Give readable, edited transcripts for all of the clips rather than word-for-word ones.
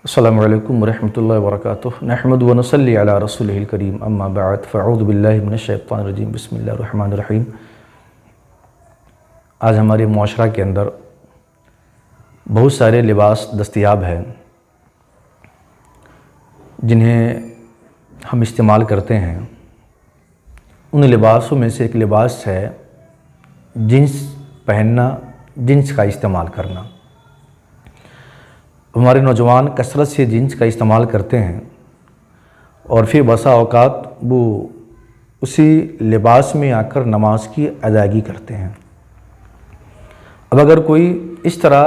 السلام علیکم ورحمۃ اللہ وبرکاتہ نحمد و نصلی علی رسولہ الکریم اما بعد فاعوذ باللہ من الشیطان الرجیم بسم اللہ الرحمن الرحیم۔ آج ہمارے معاشرہ کے اندر بہت سارے لباس دستیاب ہیں جنہیں ہم استعمال کرتے ہیں۔ ان لباسوں میں سے ایک لباس ہے جنس پہننا، جنس کا استعمال کرنا۔ ہمارے نوجوان کثرت سے جنس کا استعمال کرتے ہیں اور پھر بسا اوقات وہ اسی لباس میں آ کر نماز کی ادائیگی کرتے ہیں۔ اب اگر کوئی اس طرح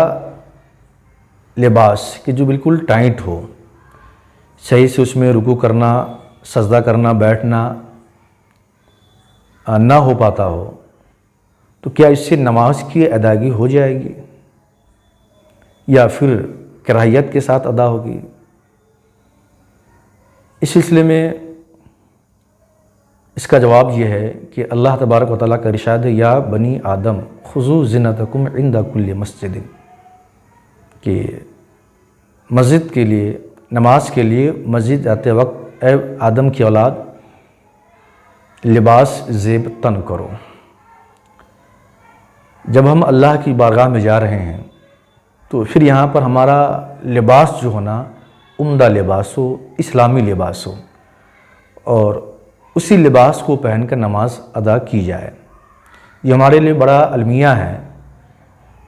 لباس کہ جو بالکل ٹائٹ ہو، صحیح سے اس میں رکوع کرنا، سجدہ کرنا، بیٹھنا نہ ہو پاتا ہو، تو کیا اس سے نماز کی ادائیگی ہو جائے گی یا پھر کراہیت کے ساتھ ادا ہوگی؟ اس سلسلے میں اس کا جواب یہ ہے کہ اللہ تبارک و تعالیٰ کا ارشاد ہے، یا بنی آدم خذوا زینتکم عند کل مسجد، کہ مسجد کے لیے، نماز کے لیے مسجد جاتے وقت اے آدم کی اولاد لباس زیب تن کرو۔ جب ہم اللہ کی بارگاہ میں جا رہے ہیں تو پھر یہاں پر ہمارا لباس جو ہونا عمدہ لباس ہو، اسلامی لباس ہو، اور اسی لباس کو پہن کر نماز ادا کی جائے۔ یہ ہمارے لیے بڑا المیہ ہے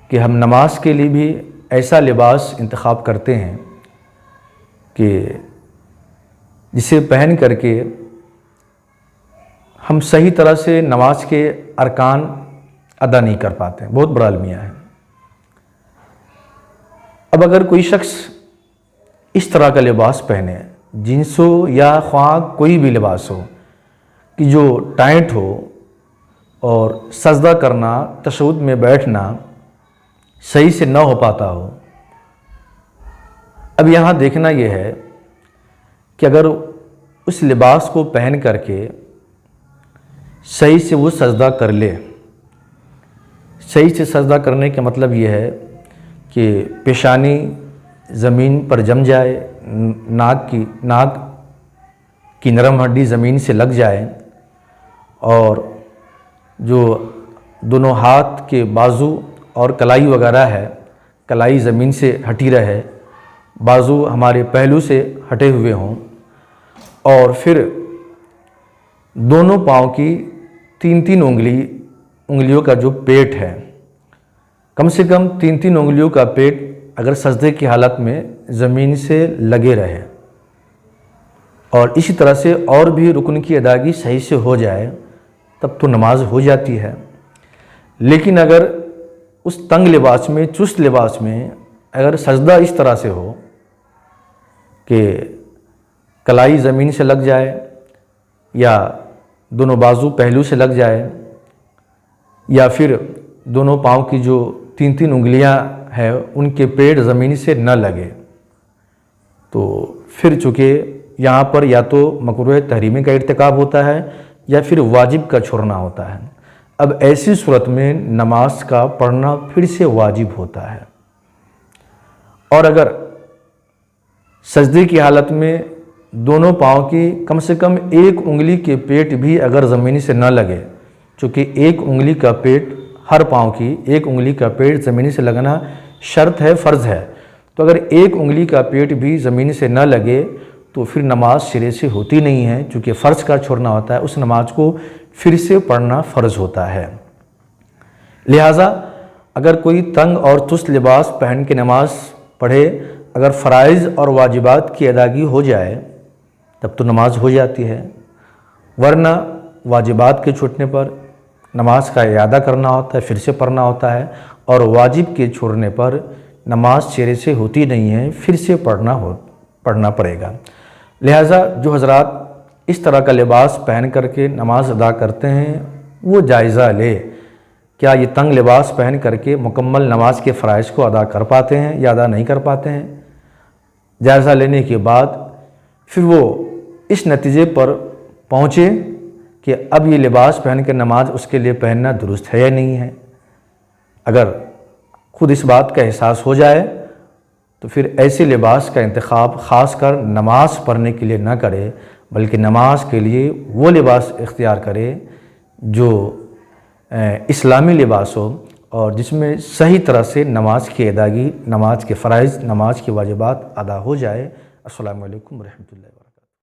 کہ ہم نماز کے لیے بھی ایسا لباس انتخاب کرتے ہیں کہ جسے پہن کر کے ہم صحیح طرح سے نماز کے ارکان ادا نہیں کر پاتے ہیں۔ بہت بڑا المیہ ہے۔ اب اگر کوئی شخص اس طرح کا لباس پہنے، جنس ہو یا خواہ کوئی بھی لباس ہو، کہ جو ٹائٹ ہو اور سجدہ کرنا، تشہد میں بیٹھنا صحیح سے نہ ہو پاتا ہو، اب یہاں دیکھنا یہ ہے کہ اگر اس لباس کو پہن کر کے صحیح سے وہ سجدہ کر لے، صحیح سے سجدہ کرنے کا مطلب یہ ہے کہ پیشانی زمین پر جم جائے، ناک کی نرم ہڈی زمین سے لگ جائے، اور جو دونوں ہاتھ کے بازو اور کلائی وغیرہ ہے، کلائی زمین سے ہٹی رہے، بازو ہمارے پہلو سے ہٹے ہوئے ہوں، اور پھر دونوں پاؤں کی تین انگلیوں کا جو پیٹ ہے، کم سے کم تین انگلیوں کا پیٹ اگر سجدے کی حالت میں زمین سے لگے رہے، اور اسی طرح سے اور بھی رکن کی ادائیگی صحیح سے ہو جائے، تب تو نماز ہو جاتی ہے۔ لیکن اگر اس تنگ لباس میں، چست لباس میں اگر سجدہ اس طرح سے ہو کہ کلائی زمین سے لگ جائے یا دونوں بازو پہلو سے لگ جائے، یا پھر دونوں پاؤں کی جو تین انگلیاں ہیں ان کے پیٹ زمین سے نہ لگے، تو پھر چونکہ یہاں پر یا تو مکروہ تحریمی کا ارتکاب ہوتا ہے یا پھر واجب کا چھوڑنا ہوتا ہے۔ اب ایسی صورت میں نماز کا پڑھنا پھر سے واجب ہوتا ہے۔ اور اگر سجدے کی حالت میں دونوں پاؤں کی کم سے کم ایک انگلی کے پیٹ بھی اگر زمین سے نہ لگے، چونکہ ایک انگلی کا پیٹ، ہر پاؤں کی ایک انگلی کا پیٹ زمین سے لگنا شرط ہے، فرض ہے، تو اگر ایک انگلی کا پیٹ بھی زمین سے نہ لگے تو پھر نماز سرے سے ہوتی نہیں ہے، چونکہ فرض کا چھوڑنا ہوتا ہے، اس نماز کو پھر سے پڑھنا فرض ہوتا ہے۔ لہٰذا اگر کوئی تنگ اور چست لباس پہن کے نماز پڑھے، اگر فرائض اور واجبات کی ادائیگی ہو جائے تب تو نماز ہو جاتی ہے، ورنہ واجبات کے چھوٹنے پر نماز کا اعادہ کرنا ہوتا ہے، پھر سے پڑھنا ہوتا ہے، اور واجب کے چھوڑنے پر نماز سرے سے ہوتی نہیں ہے، پھر سے پڑھنا پڑے گا۔ لہٰذا جو حضرات اس طرح کا لباس پہن کر کے نماز ادا کرتے ہیں وہ جائزہ لے، کیا یہ تنگ لباس پہن کر کے مکمل نماز کے فرائض کو ادا کر پاتے ہیں یا ادا نہیں کر پاتے ہیں؟ جائزہ لینے کے بعد پھر وہ اس نتیجے پر پہنچے کہ اب یہ لباس پہن کے نماز اس کے لیے پہننا درست ہے یا نہیں ہے۔ اگر خود اس بات کا احساس ہو جائے تو پھر ایسے لباس کا انتخاب خاص کر نماز پڑھنے کے لیے نہ کرے، بلکہ نماز کے لیے وہ لباس اختیار کرے جو اسلامی لباس ہو اور جس میں صحیح طرح سے نماز کی ادائیگی، نماز کے فرائض، نماز کے واجبات ادا ہو جائے۔ السلام علیکم ورحمۃ اللہ۔